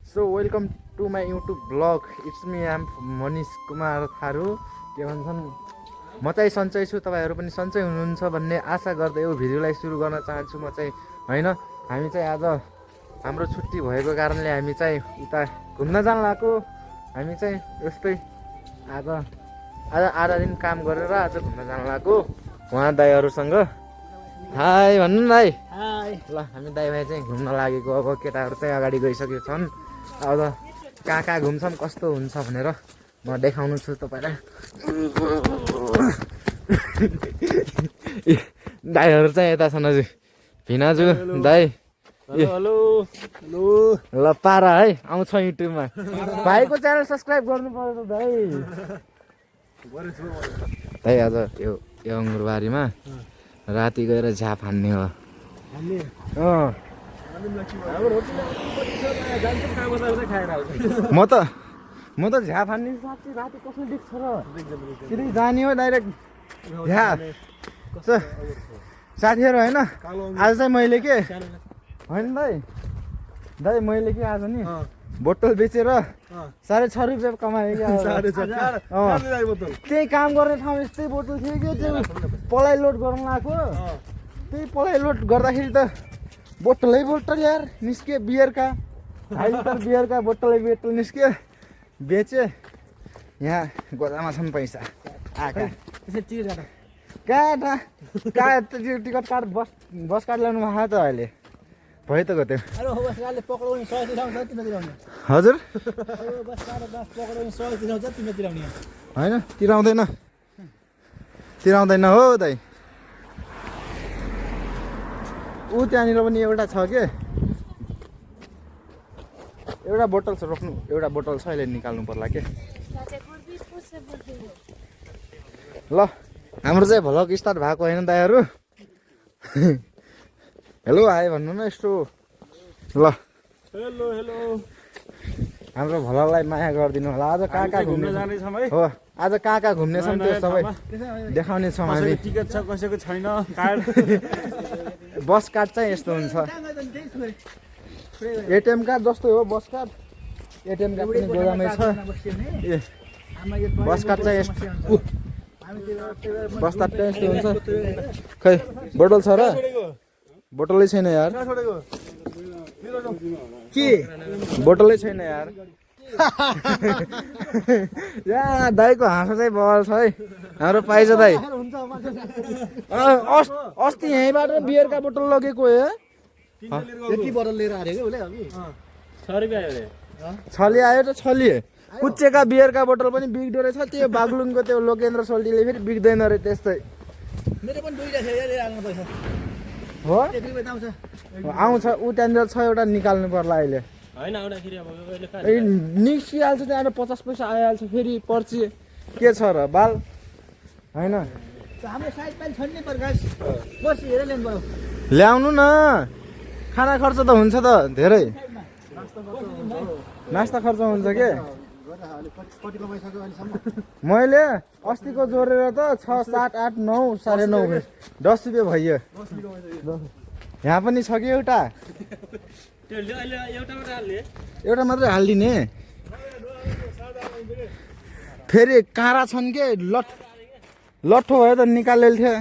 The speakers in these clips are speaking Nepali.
So welcome to my YouTube blog it's me I'm Manish Kumar Tharu. के भन्छन् म चाहिँ सन्चै छु, तपाईँहरू पनि सन्चै हुनुहुन्छ भन्ने आशा गर्दै यो भिडियोलाई सुरु गर्न चाहन्छु। म चाहिँ होइन, हामी चाहिँ आज हाम्रो छुट्टी भएको कारणले हामी चाहिँ उता घुम्न जान लागेको। हामी चाहिँ यस्तै आज आधा दिन काम गरेर आज घुम्न जान लागेको उहाँ दाइहरूसँग। हाई भन्नु न दाइ। हाई। ल हामी दाइ भाइ चाहिँ घुम्न लागेको। अब केटाहरू चाहिँ अगाडि गइसकेको छन्। अब कहाँ कहाँ घुम्छौँ कस्तो हुन्छ भनेर म देखाउनु छु तपाईँलाई। दाइहरू चाहिँ यता छन् हजुर। भिनाजु दाइ हेलो हेलो। ल पारा है आउँछ युट्युबमा। भाइको च्यानल सब्सक्राइब गर्नु पर्छ दाइ। दाइ आज यो अङ्गुरबारीमा राति गएर झाप हान्ने हो। म त झ्याप हान्ने साँच्चै राति कसले देख्छ र सिधै जाने हो डाइरेक्ट झ्याप। साथीहरू होइन आज चाहिँ मैले के होइन दाइ मैले के आज नि बोतल बेचेर 6.5 रुपियाँ कमाएँ क्या। त्यही काम गर्ने ठाउँ यस्तै बोतल थियो कि त्यो पलाइ लोड गर्नु आएको। त्यही पलाइ लोड गर्दाखेरि त बोतलै बोतल यार निस्के बियरका 2.5 लिटर बियरका बोतलै बोतल निस्के बेचे। यहाँ गोदामा छन् पैसा आका। कहाँ टिकट काट बस काट ल्याउनु भएको त अहिले भयो त कतै। हजुर होइन तिराउँदैन हो दाइ। ऊ त्यहाँनिर पनि एउटा छ के, एउटा बोतल छ रोक्नु, एउटा बोतल छ अहिले निकाल्नु पर्ला के। ल हाम्रो चाहिँ भ्लग स्टार्ट भएको होइन दाइहरू। हेलो हाई भन्नु न यस्तो। ल हेलो हेलो। हाम्रो भ्लगलाई माया गरिदिनु होला। आज कहाँ कहाँ घुम्ने जानेछौँ है। हो आज कहाँ कहाँ घुम्ने छौँ त्यो सबै देखाउने छौँ हामी। टिकट छ कसैको छैन कार्ड। बस कार्ड चाहिँ यस्तो हुन्छ। एटिएम कार्ड जस्तो हो बस कार्ड। एटिएम कार्ड पनि गोदामै छ। ए बस कार्ड चाहिँ यस्तो बस कार्ड चाहिँ यस्तो हुन्छ। खै बोतल छ र बोतलै छैन यार। के बोतलै छैन यार। या दाइको हाँसो चाहिँ बल छ है। हाम्रो पाइज दाइ अस्ति यहीँबाट बियरका बोतल लगेको हो। यति बोतल लिएर आएको उसले अघि 6 रुपियाँ आयो। छली आयो त छली। कुच्चेका बियरका बोतल पनि बिग्दो रहेछ। त्यो बागलुङको त्यो लोकेन्द्र सोल्टीले फेरि बिग्दैन अरे त्यस्तै। मेरो पनि दुईटा छ यार आउनु पैसा हो आउँछ। आउँछ ऊ त्यहाँनिर छ एउटा निकाल्नु पर्ला अहिले। हैन आउँदाखेरि अब निस्किहाल्छ त्यहाँबाट 50 पैसा आइहाल्छ फेरि पर्ची के छ र बाल होइन। हाम्रो साइड पाइल छन्ने प्रकाश बस हेरेर ल्याउनु पर्यो। ल्याउनु न खाना खर्च त हुन्छ त धेरै। नास्ता खर्च हुन्छ के। मैले अस्तिको जोडेर त 6, 7, 8, 9, 9.5 10 रुपियाँ भयो। यहाँ पनि छ कि एउटा एउटा मात्रै हालिदिने। फेरि काँडा छन् के लट्ठो भयो त निकालेल थियो।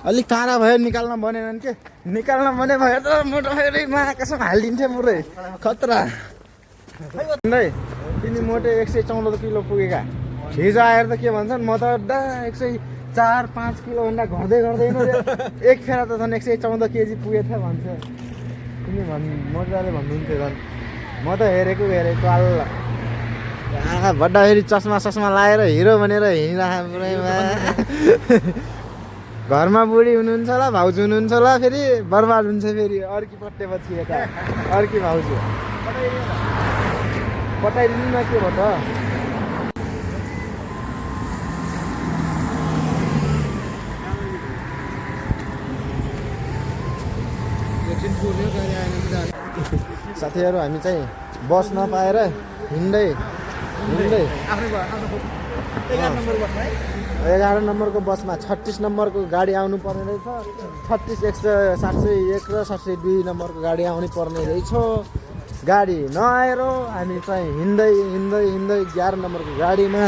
अलिक काँडा भयो निकाल्न बनेन के। निकाल्न बने भयो त मोटो फेरिमा कसम हालिदिन्थ्यो पुरै खतरा। तिनी मोटे 114 किलो पुगेका। हिजो आएर त के भन्छन् म त 104-5 किलोभन्दा घट्दैन एक फेरा त झन् 114 केजी पुगेको थियो भन्छ। तिमी मजाले भन्नुहुन्थ्यो झन्। म त हेरेको अल्ला बड्डा फेरि चस्मा लाएर हिरो भनेर हिँडिरहेको पुरैमा। घरमा बुढी हुनुहुन्छ होला भाउजू हुनुहुन्छ होला फेरि बर्बाद हुन्छ फेरि अर्की पट्टेपछि यता अर्की भाउजू पठाइदिनु न के भयो त। साथीहरू हामी चाहिँ बस नपाएर हिँड्दै 11 नम्बरको बसमा 36 नम्बरको गाडी आउनु पर्ने रहेछ। 36 171 र 702 नम्बरको गाडी आउनु पर्ने रहेछ। गाडी नआएर हामी चाहिँ हिँड्दै 11 नम्बरको गाडीमा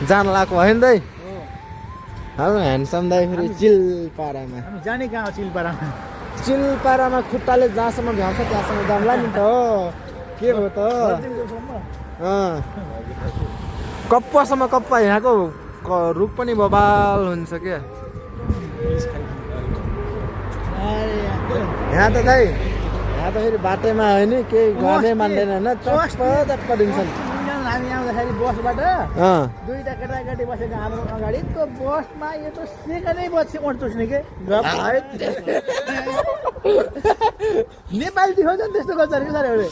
जान लाग्यो होइन दाइ? हाम्रो ह्यान्डसम दाइ फेरि चिलपारामा। हामी जाने कहाँ हो चिलपारामा? चिलपारामा खुट्टाले जहाँसम्म भ्याउँछ त्यहाँसम्म जाउँला नि त। के हो त? कप्पासम्म कप्पा यहाँको रुख पनि बबाल हुन्छ क्या। यहाँ त दाइ यहाँ त फेरि बाटैमा हो नि केही गर्नै मान्दैन होइन। चप्प दिन्छन्। हामी आउँदाखेरि बसबाट दुईटा केटाकेटी बसेको हाम्रो अगाडि त्यो बसमा यो त सेकेन्डै बस उठ्छुस् नि के नेपाली देखाउँछ नि त्यस्तो गर्छ कि साह्रै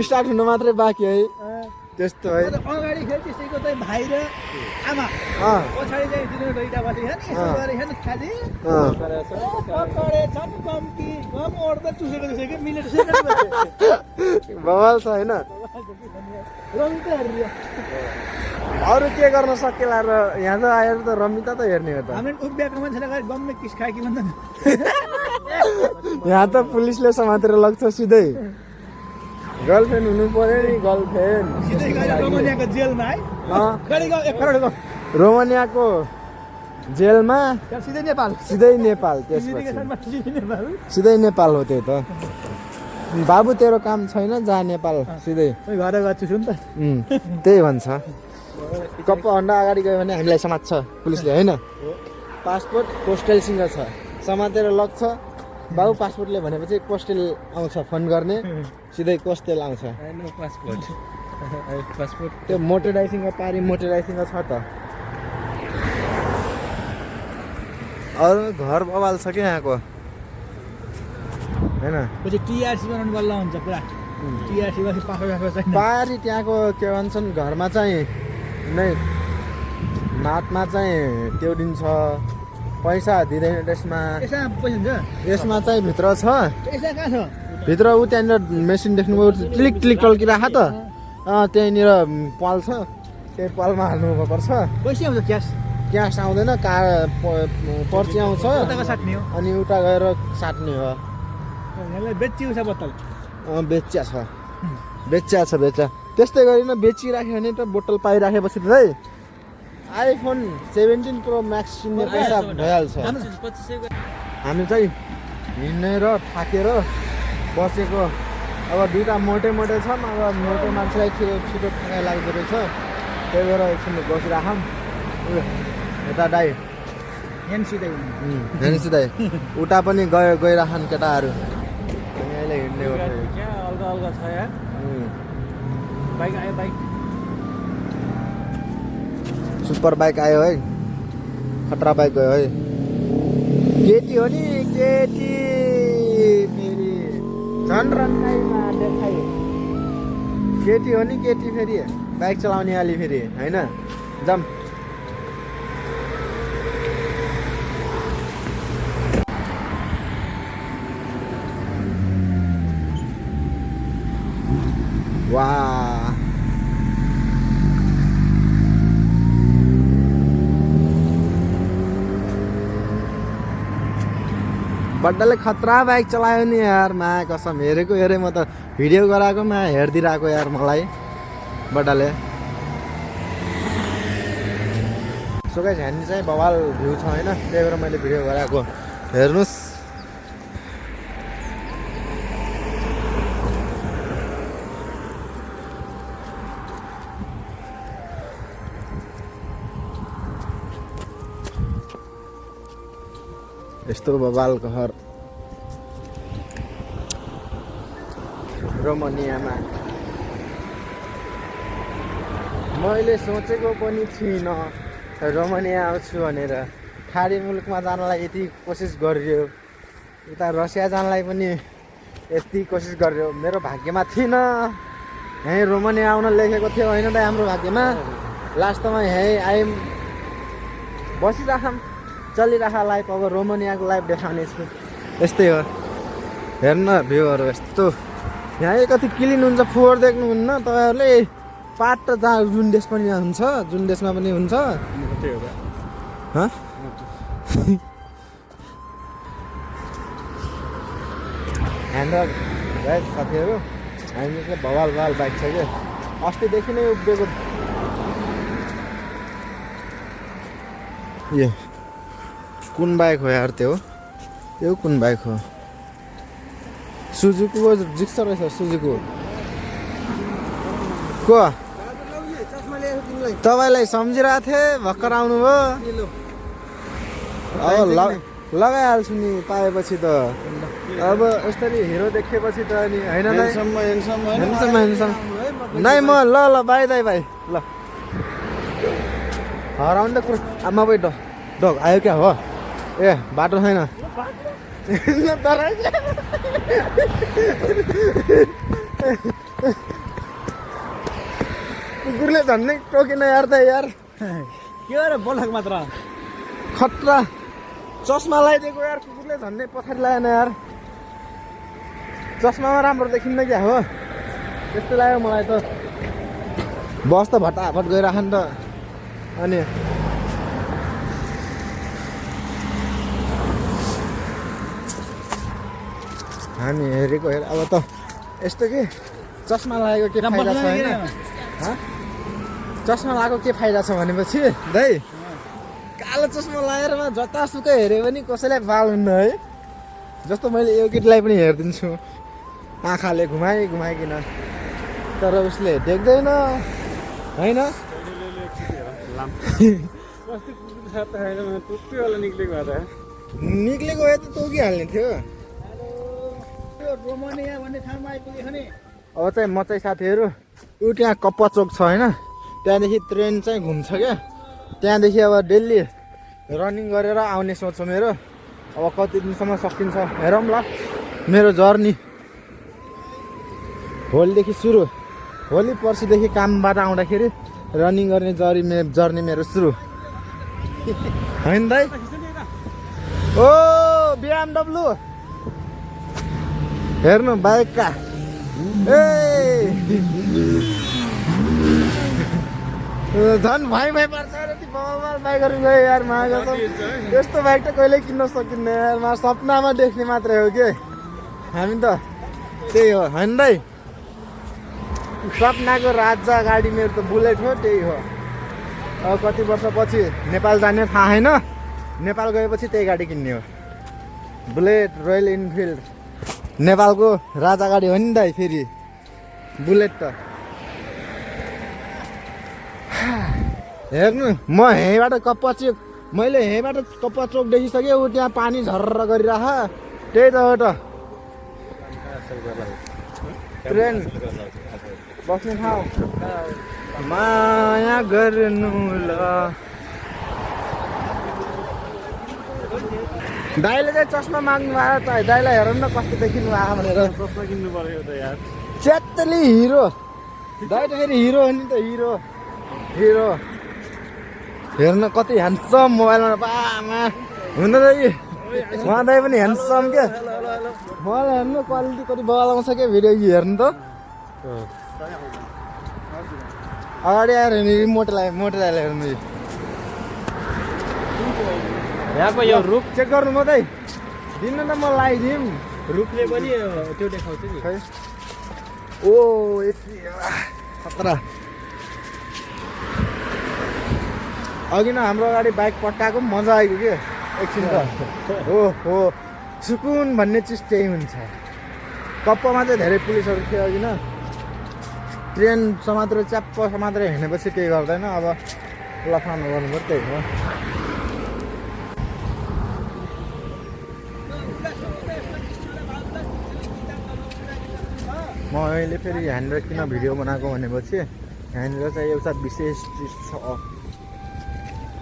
स्टार्ट हुनु मात्रै बाँकी है त्यस्तो है। अगाडि फेरि त्यसैको चाहिँ भाइ र आमा पछाडि चाहिँ तिनीहरू दुईटा बसेको छ नि यसो गरेको छ नि खालि छन् कम्ती गम ओर्दा चुसेको त्यसै मिलेर बवाल छ होइन। अरू के गर्न सकेला र यहाँ त आएर त रमिता त हेर्ने हो त। हामी उभिएको मान्छेलाई गम्मे किस खायो कि भन्दा यहाँ त पुलिसले समातेर लग्छ सिधै। गर्लफ्रेन्ड हुनु पर्यो नि गर्लफ्रेन्ड। सिधै गएर रोमानियाको जेलमा है गाडी गयो 1 करोडको रोमानियाको जेलमा सिधै नेपाल त्यसपछि सिधै नेपाल हो त्यो त। बाबु तेरो काम छैन जा नेपाल सिधै घर गर्छु नि त त्यही भन्छ। कप्पाभन्दा अगाडि गयो भने हामीलाई समात्छ पुलिसले होइन। पासपोर्ट पोस्टलसँग छ समातेर लग्छ। बाबु पासपोर्टले भनेपछि पोस्टल आउँछ फोन गर्ने सिधै पोस्टल आउँछ। पासपोर्ट त्यो मोटराइसिङ पारी मोटराइसिङ छ त। अरू घर बवाल छ क्या यहाँको होइन। पछि टिआरसी बनाउनु बल्ल हुन्छ पुरा टिआरसी पछि पासपोर्ट पारी त्यहाँको के भन्छन् घरमा चाहिँ नै नातमा चाहिँ त्यो दिन्छ पैसा दिँदैन त्यसमा। यसमा चाहिँ भित्र छ भित्र ऊ त्यहाँनिर मेसिन देख्नुभयो क्लिक क्लिक टल्किरहेको त त्यहीँनिर पाल छ त्यही पालमा हाल्नु पर्छ। पैसा आउँछ क्यास आउँदैन पर्ची आउँछ अनि उता गएर साट्ने हो। बेच्या छ त्यस्तै गरिन बेचिराख्यो भने त बोतल पाइराखेपछि त है आइफोन 17 प्रो म्याक्स किन्ने पैसा भइहाल्छ। हामी चाहिँ हिँडेर थाकेर बसेको अब दुईवटा मोटे छन्। अब मोटे मान्छेलाई छिटो थकाइ लाग्दो रहेछ त्यही भएर एकछिन बसिराखौँ। यता दाइ हेर्नुहोस् दाइ उता पनि गइराखन् केटाहरू अहिले हिँड्ने अलगा छ यार। बाइक आयो सुपर बाइक आयो है खतरा बाइक गयो है। केटी हो नि केटी फेरि झन् रन्नाइमा देखाइ केटी हो नि केटी फेरि बाइक चलाउने अलि फेरि होइन जाम। वाह बड्डाले खतरा बाइक चलायो नि यार मा कसम हेरेको म त भिडियो गराएको मा हेरिदिरहेको यार मलाई बड्डाले। सो गाइस हामी चाहिँ बवाल भ्यू छ होइन त्यही भएर मैले भिडियो गराएको हेर्नुहोस्। यस्तो बवाल घर रोमानियामा मैले सोचेको पनि थिइनँ रोमानिया आउँछु भनेर। खाडी मुलुकमा जानलाई यति कोसिस गरियो उता रसिया जानलाई पनि यति कोसिस गरियो मेरो भाग्यमा थिएन। यहीँ रोमानिया आउन लेखेको थियो होइन त हाम्रो भाग्यमा। लास्टमा यहीँ आयौँ बसिराखौँ चलिरहेको लाइफ अब रोमानियाको लाइफ देखाउने छु। यस्तै हो हेर्न भ्यूहरू यस्तो यहाँ कति क्लिन हुन्छ फोहोर देख्नुहुन्न तपाईँहरूले पाट त जहाँ जुन देश पनि हुन्छ जुन देशमा पनि हुन्छ हँ ह्यान्डल गाइस साथीहरू हामी चाहिँ भवाल बाइक छ क्या अस्तिदेखि नै उभिएको यो कुन बाइक हो यार त्यो यो कुन बाइक हो सुजुकीको जिक्स रहेछ सुजुकीको को तपाईँलाई सम्झिरहेको थिएँ भर्खर आउनुभयो अब लगाइहाल्छु नि पाएपछि त अब यसरी हिरो देखेपछि त अनि होइन नै म ल बाई दाई भाइ ल हराउनु त कुरो आमा भाइ डग आयो क्या हो ए बाटो छैन कुकुरले झन्डै टोकेन यार त यार के हो र बोलक मात्र खतरा चस्मा लगाइदिएको यार कुकुरले झन्डै पछाडि लगाएन यार चस्मामा राम्रो देखिन्न क्या हो त्यस्तो लाग्यो मलाई त बस त भटाभट गइराख नि त अनि हामी हेरेको अब त यस्तो के चस्मा लागेको के फाइदा छ होइन चस्मा लगाएको के फाइदा छ भनेपछि दाइ कालो चस्मा लगाएरमा जतासुकै हेऱ्यो भने कसैलाई बाल हुन्न है जस्तो मैले यो केटीलाई पनि हेरिदिन्छु आँखाले घुमाइकन तर उसले देख्दैन होइन निक्लेको भए त तोकिहाल्ने थियो अब चाहिँ म चाहिँ साथीहरू ऊ त्यहाँ कप्पा चोक छ होइन त्यहाँदेखि ट्रेन चाहिँ घुम्छ क्या त्यहाँदेखि अब डेली रनिङ गरेर आउने सोच छ मेरो अब कति दिनसम्म सकिन्छ हेरौँ ल मेरो जर्नी भोलिदेखि सुरु भोलि पर्सिदेखि कामबाट आउँदाखेरि रनिङ गर्ने जर्नी मेरो सुरु होइन दाइ ओ BMW हेर्नु बाइकका ए झन् भाइ पर्छ र ती बवाल बाइकहरू गयो यार माग त यस्तो बाइक त कहिल्यै किन्न सकिन्न यार मा सपनामा देख्ने मात्रै हो के हामी त त्यही हो होइन दाइ सपनाको राजा गाडी मेरो त बुलेट हो त्यही हो अब कति वर्षपछि नेपाल जाने थाहा छैन नेपाल गएपछि त्यही गाडी किन्ने हो बुलेट रोयल इनफिल्ड नेपालको राजा गाडी हो नि दाइ फेरि बुलेट त हेर्नु म यहीँबाट कप्पा चोक मैले यहीँबाट कप्पा चोक देखिसकेँ ऊ त्यहाँ पानी झर्र गरिराख त्यही त हो त ट्रेन बस्ने ठाउँ माया गर्नु ल दाइले चाहिँ चस्मा माग्नु आएको छ दाइलाई हेरौँ न कस्तो देखिनु आएको भनेर चस्मा किन्नु पर्यो त यार च्यात्तली हिरो दाइ त फेरि हिरो हो नि त हिरो हेर्न कति ह्यान्डसम मोबाइलमा बामा हुन त कि उहाँ दाइ पनि ह्यान्डसम क्या मलाई हेर्नु क्वालिटी कति बल आउँछ क्या भिडियो हेर्नु त अगाडि आएर मोटेलाई हेर्नु यहाँको यो रुख चेक गर्नु मात्रै दिनु न म लगाइदिउँ रुखले पनि त्यो देखाउँछ नि खै ओ यति खतरा अघि न हाम्रो अगाडि बाइक पट्टाएको पनि मजा आएको के एकछिन त हो सुकुन भन्ने चिज त्यही हुन्छ कप्पामा चाहिँ धेरै पुलिसहरू थियो अघि न ट्रेन समातेर च्याप्प समातेर हिँडेपछि केही गर्दैन अब लफान गर्नु पर्यो त्यही हो म अहिले फेरि यहाँनिर किन भिडियो बनाएको भनेपछि यहाँनिर चाहिँ एउटा विशेष चिज छ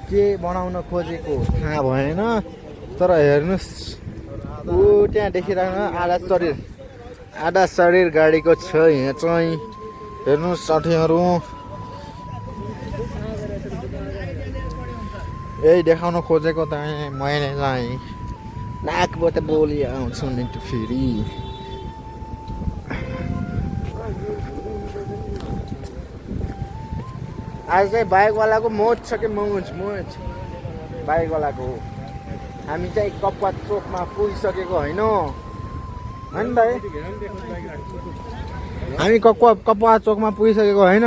के बनाउन खोजेको थाहा भएन तर हेर्नुहोस् ऊ त्यहाँ देखिरहेको आधा शरीर गाडीको छ यहाँ चाहिँ हेर्नुहोस् साथीहरू यही देखाउन खोजेको त मैले चाहिँ नाकबाट बोली आउँछु नि त फेरि आज चाहिँ बाइकवालाको मोज छ कि मोज बाइकवालाको हो। हामी चाहिँ कपवा चोकमा पुगिसकेको होइन होइन भाइ, हामी कपवा चोकमा पुगिसकेको होइन।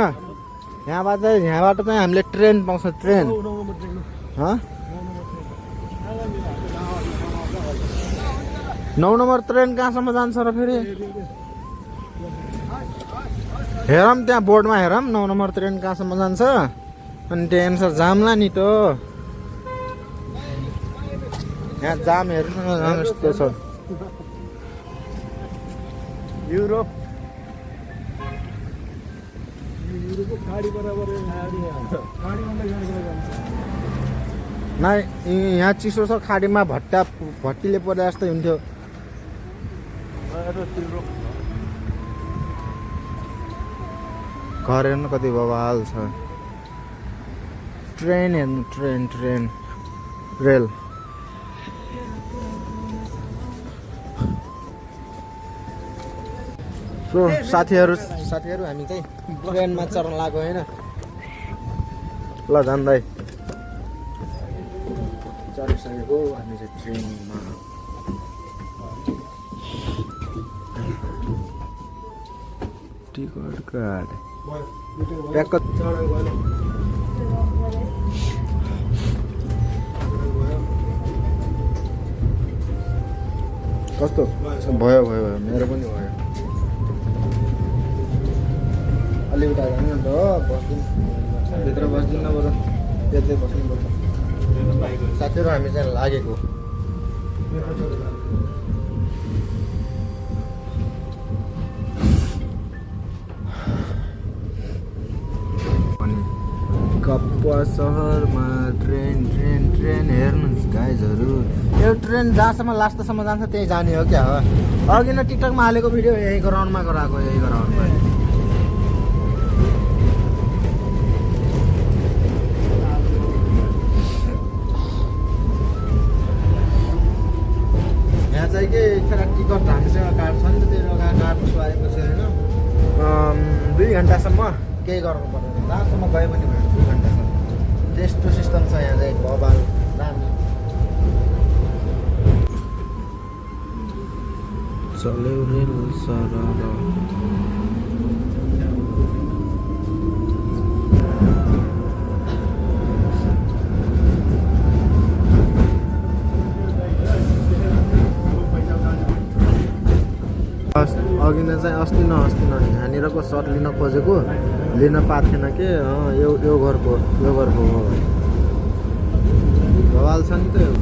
यहाँबाट चाहिँ हामीले ट्रेन पाउँछ, ट्रेन। 9 नम्बर ट्रेन कहाँसम्म जान्छ र फेरि? हेरौँ त्यहाँ बोर्डमा हेरौँ 9 नम्बर ट्रेन कहाँसम्म जान्छ, अनि त्यो अनुसार जामला नि त। यहाँ जाम हेर्नु यस्तो छ। युरोप नै यहाँ चिसो छ, खाडीमा भट्टीले परे जस्तै हुन्थ्यो। घर हेर्नु कति बवाल छ। ट्रेन हेर्नु, ट्रेन रेल। सो साथीहरू हामी चाहिँ ट्रेनमा चढ्न लाग्यो होइन। ल जान्दै चढिसकेको हामी चाहिँ ट्रेनमा। टिकट कार्ड ट्याक्क कस्तो भयो मेरो पनि भयो। अलि उता जानु नि त, बस्दिनँ भित्र बस्दिनँ बरु यतै बस्नुपर्छ। साथीहरू हामी चाहिँ लागेको कपवा सहरमा ट्रेन हेर्नुहोस् गाइजहरू। यो ट्रेन जहाँसम्म लास्टसम्म जान्छ त्यही जाने हो क्या हो। अघि नै टिकटकमा हालेको भिडियो यही ग्राउन्डमा गराएको, यही ग्राउन्डमा। यहाँ चाहिँ के खेर टिकट हामीसँग कार्ड छ नि त, त्यो कार्ड आएपछि होइन 2 घन्टासम्म केही गर्नु पर्दैन, जहाँसम्म गयो पनि भयो 2 घन्टासम्म। त्यस्तो सिस्टम छ यहाँ चाहिँ बबाल दामी। चल्यो रेल सरर। अघि नै चाहिँ अस्ति न यहाँनिरको सर्ट लिन खोजेको, लिन पाएको थिएन कि। यो घरको हो। बवाल छ नि त यो।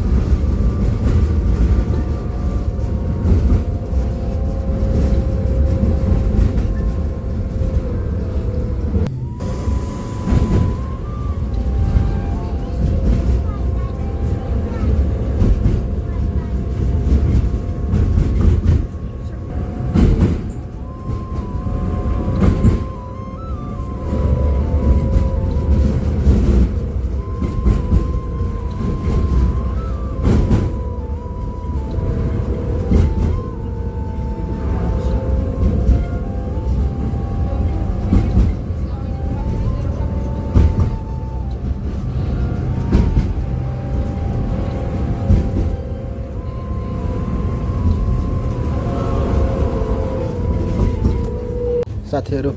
साथीहरू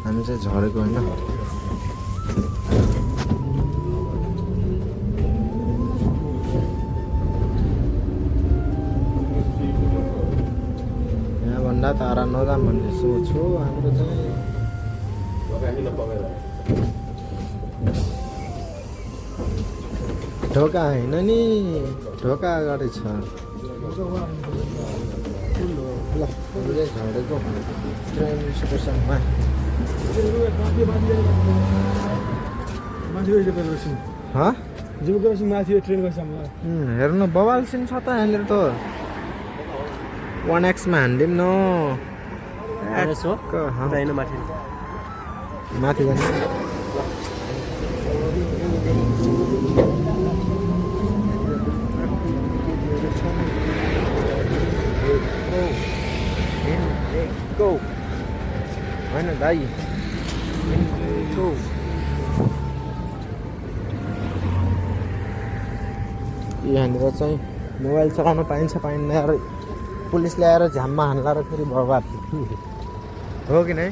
हामी चाहिँ झरेको होइन। यहाँभन्दा तारा नजाम भन्ने सोच हो हाम्रो चाहिँ। ढोका होइन नि, ढोका अगाडि छ। ल झरेको ट्रेन स्टेसनमा। हेर्नु बवाल सिन छ त यहाँनिर त। 1x मा हान्दिउँ न माथि जाने। होइन दाइ यहाँनिर चाहिँ मोबाइल चलाउन पाइन्छ पाइन्न र पुलिसले आएर झ्याममा हान्ला र फेरि बर्बाद हो कि नै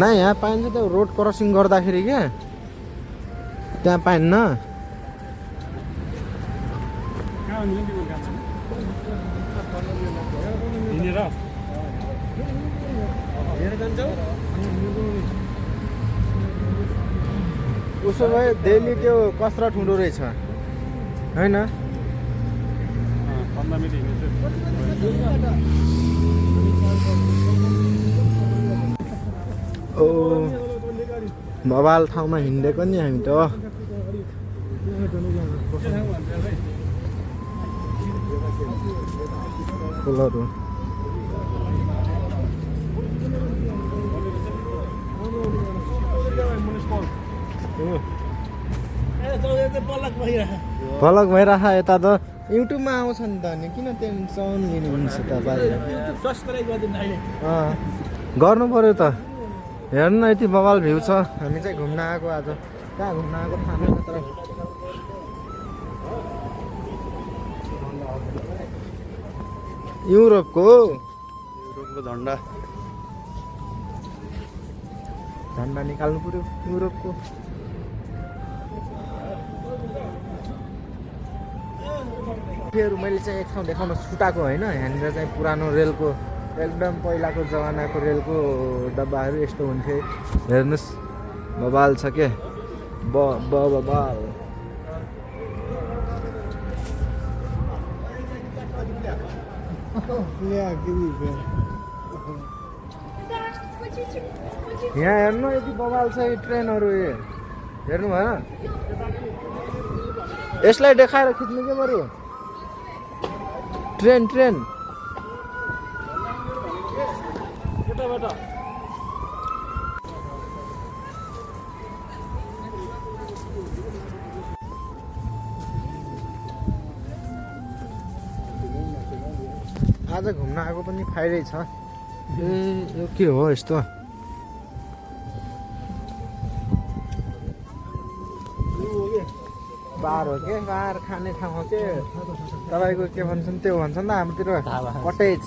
नै यहाँ पाइन्छ त्यो रोड क्रसिङ गर्दाखेरि क्या त्यहाँ पाइन्न उसो भए डेली त्यो कसरत हुँदो रहेछ होइन ओ बवाल ठाउँमा हिँडेको नि हामी त फुलहरू पलक भइरह यता त युट्युबमा आउँछ नि त अनि किन टेन्सन लिनुहुन्छ तपाईँले गर्नु पर्यो त हेर्नु न यति बवाल भ्यू छ हामी चाहिँ घुम्न आएको आज कहाँ घुम्न आएको थाहा छैन तर युरोपको झन्डा झन्डा निकाल्नु पर्यो युरोपको मैले चाहिँ एक ठाउँ देखाउन छुटाएको होइन यहाँनिर चाहिँ पुरानो रेलको एकदम पहिलाको जमानाको रेलको डब्बाहरू यस्तो हुन्थे हेर्नुहोस् बवाल छ के बवाल यहाँ हेर्नु यति बवाल छ यो ट्रेनहरू हेर्नु भएन यसलाई देखाएर खिच्नु के बरु ट्रेन आज घुम्न आएको पनि फाइदै छ यो के हो यस्तो बार हो के बार खाने ठाउँ हो के तपाईँको के भन्छन् त्यो भन्छ नि त हाम्रोतिर कटेज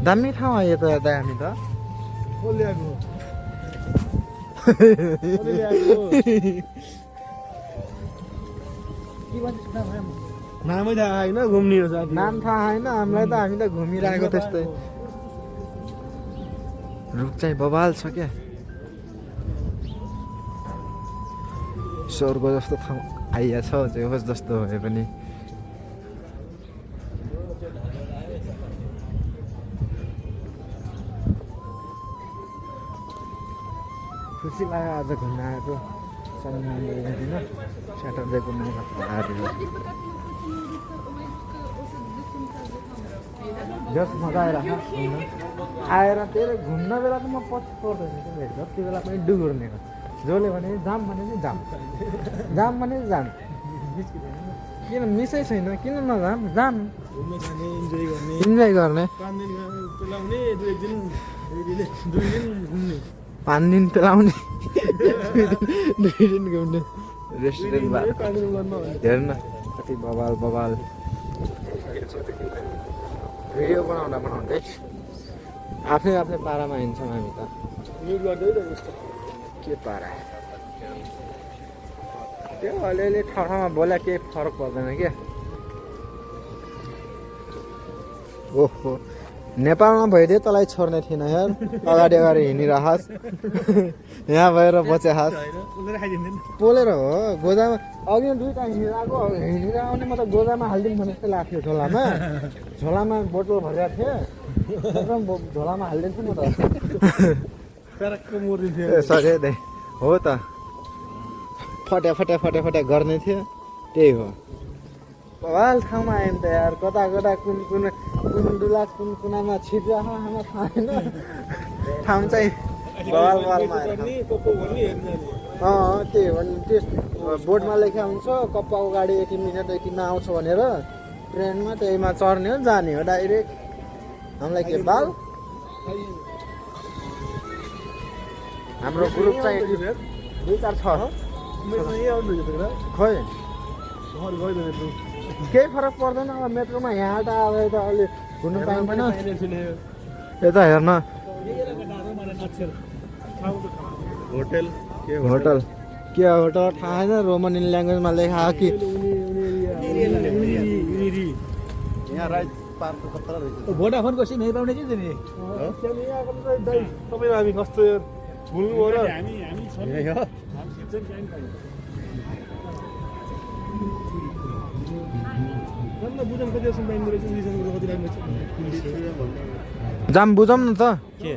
दामी ठाउँ आयो त यता हामी त नामै थाहा होइन घुम्ने हो नाम थाहा होइन हामीलाई त हामी त घुमिरहेको त्यस्तै रुख चाहिँ बवाल छ क्या स्वर्ग जस्तो ठाउँ आइया छ जे होस् जस्तो भए पनि खुसी लाग्यो आज घुम्न आएको सन्डे स्याटरडेको मौका पारेर जस मजा आइरहेको आएर त्यही घुम्न बेला त म पछि पर्दैन क्या जति बेला पनि डुगुर्ने जसले भने जाम भने नि जाम भने जाम किन मिसै छैन किन नजाम जाम इन्जोय गर्ने 5 दिन पेलाउने 2 दिन घुम्ने रेस्टुरेन्टमा हेर्न कति बवाल भिडियो बनाउँदै आफ्नै पारामा हिँड्छौँ हामी त के पारा त्यो अलिअलि ठाउँमा बोला केही फरक पर्दैन क्या ओहो नेपालमा भइदियो तँलाई छोड्ने थिएन यार अगाडि हिँडिरहस् यहाँ भएर बचेहास् पोलेर हो गोजामा अघि 2टा हिँडिरहने म त गोजामा हालिदिउँ भने जस्तो लाग्थ्यो झोलामा बोतल भरेको थिएँ एकदम झोलामा हालिदिन्छु म त सके दे हो त फट्या गर्ने थियो त्यही हो बवाल ठाउँमा आयौँ त यार कता कुन डुला कुन कुनामा छिर्छ थाहा छैन ठाउँ चाहिँ बवालमा आएर त्यही हो नि त्यो बोर्डमा लेखा हुन्छ कप्पाको गाडी यति मिनट यतिमा आउँछ भनेर ट्रेनमा त्यहीमा चढ्ने हो जाने हो डाइरेक्ट हामीलाई के बाल हाम्रो ग्रुप चाहिँ 2-4 छ खोइ केही फरक पर्दैन अब मेट्रोमा यहाँ त अब त अलि घुम्नु पाइँदैन यता हेर्न होटल होटल के होटल थाहा छैन रोमन ल्याङ्ग्वेजमा लेखा कि यहाँ राइट पार्कको खतरा रहेछ भोडाफोनको सिम यही पाउने कि नि तपाईँ हामी कस्तो भुल्नु हो र हामी जाम बुझौँ न त के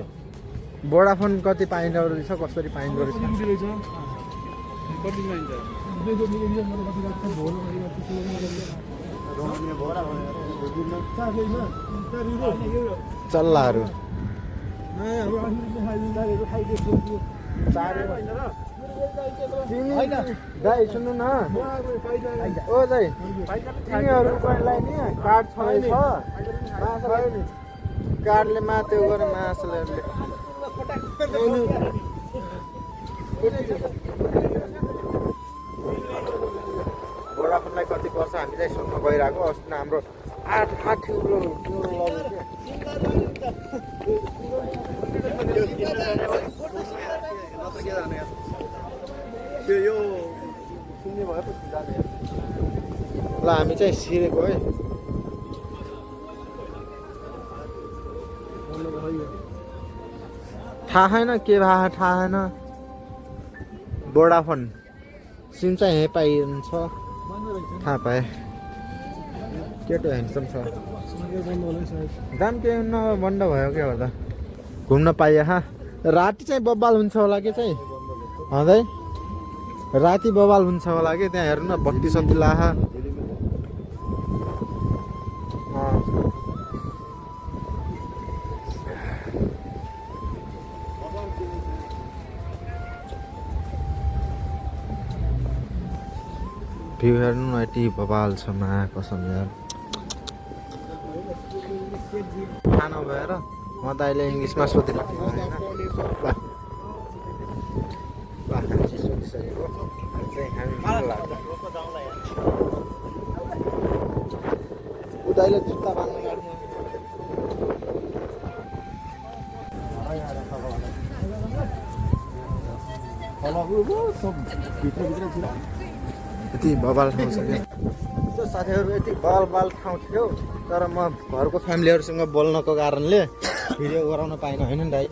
भोडाफोन कति पाइँदो रहेछ कसरी पाइँदो रहेछ चल्लाहरू दाइ सुन्नु न ओ दाइ तिमीहरूलाई नि कार्ड छँदैछ कार्डले माथि गरेर मासुले भोडाफोनलाई कति पर्छ हामी चाहिँ सोध्न गइरहेको अस्ति हाम्रो 8 किलो यो सुन्ने भएपछि जाने ल हामी चाहिँ सिरेको है थाहा छैन के भए थाहा छैन भोडाफोन सिम चाहिँ यहीँ पाइन्छ थाहा पाएँ केटो ह्यान्डसम छ दाम के न बन्द भयो क्या गर्दा घुम्न पाइए राति चाहिँ बब्बाल हुन्छ होला कि चाहिँ हँदै राति बवाल हुन्छ होला कि त्यहाँ हेर्नु न बत्ती सत्ती लाहा भ्यू हेर्नु न यति बवाल छ मा कसम यार खाना भएर म त अहिले इङ्ग्लिसमा सोधिरहेको सोधिसकेको उदाइले जुत्ता बाँध्नु यति बवाल ठाउँ छ क्या साथीहरू यति बवाल ठाउँ थियो तर म घरको फ्यामिलीहरूसँग बोल्नको कारणले भिडियो गराउन पाइनँ होइन नि दाइ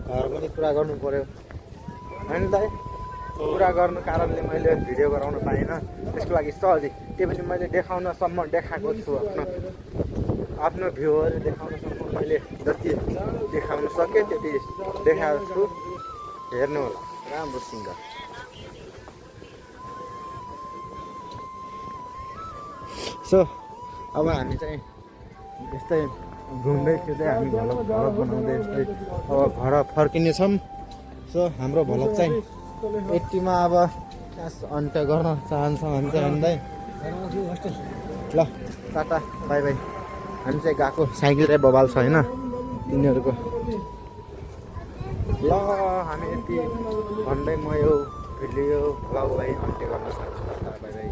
घर पनि कुरा गर्नु पर्यो होइन दाइ कुरा गर्नु कारणले मैले भिडियो गराउन पाइनँ त्यसको लागि सरी त्यो पनि मैले देखाउनसम्म देखाएको छु आफ्नो भ्यूहरू देखाउनसम्म मैले जति देखाउन सकेँ त्यति देखाएको छु हेर्नु होला राम्रो सिङ्गर सो अब हामी चाहिँ यस्तै घुम्दै फिर्दै हामी भ्लग बनाउँदै यस्तै अब घर फर्किनेछौँ सो हाम्रो भ्लग चाहिँ यतिमा अब अन्त्य गर्न चाहन्छौँ हामी चाहिँ हिँड्दै ल टाटा बाई बाई हामी चाहिँ गएको साइकल चाहिँ बवाल छ होइन तिनीहरूको ल हामी यति भन्दै म यो भिडियो भ्लगलाई अन्त्य गर्न चाहन्छु बाई बाई